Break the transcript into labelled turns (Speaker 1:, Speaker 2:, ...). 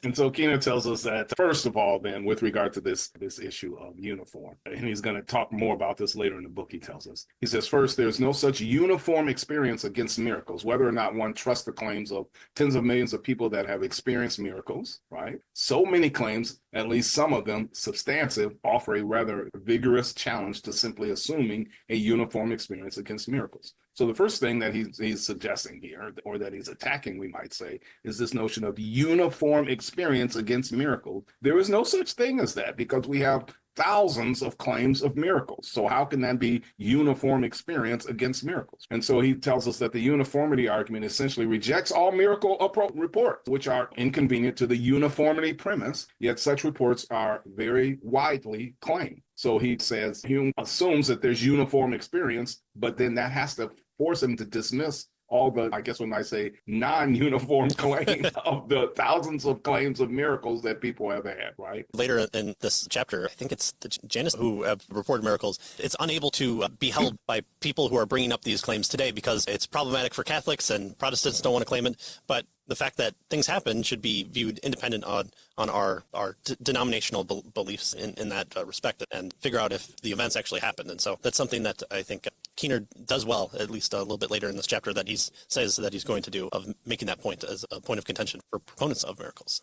Speaker 1: And so Keener tells us that, first of all, then, with regard to this issue of uniform, and he's going to talk more about this later in the book, he tells us. He says, first, there's no such uniform experience against miracles, whether or not one trusts the claims of tens of millions of people that have experienced miracles, right? So many claims, at least some of them substantive, offer a rather vigorous challenge to simply assuming a uniform experience against miracles. So the first thing that he's suggesting here, or that he's attacking, we might say, is this notion of uniform experience against miracles. There is no such thing as that because we have thousands of claims of miracles. So how can that be uniform experience against miracles? And so he tells us that the uniformity argument essentially rejects all miracle reports, which are inconvenient to the uniformity premise, yet such reports are very widely claimed. So he says Hume assumes that there's uniform experience, but then that has to force him to dismiss all the, I guess we might say, non-uniform claims of the thousands of claims of miracles that people have had, right?
Speaker 2: Later in this chapter, I think it's the Janus who have reported miracles. It's unable to be held by people who are bringing up these claims today because it's problematic for Catholics and Protestants don't want to claim it. But the fact that things happen should be viewed independent on our denominational beliefs in that respect, and figure out if the events actually happened. And so that's something that I think Keener does well, at least a little bit later in this chapter, that he says that he's going to do, of making that point as a point of contention for proponents of miracles.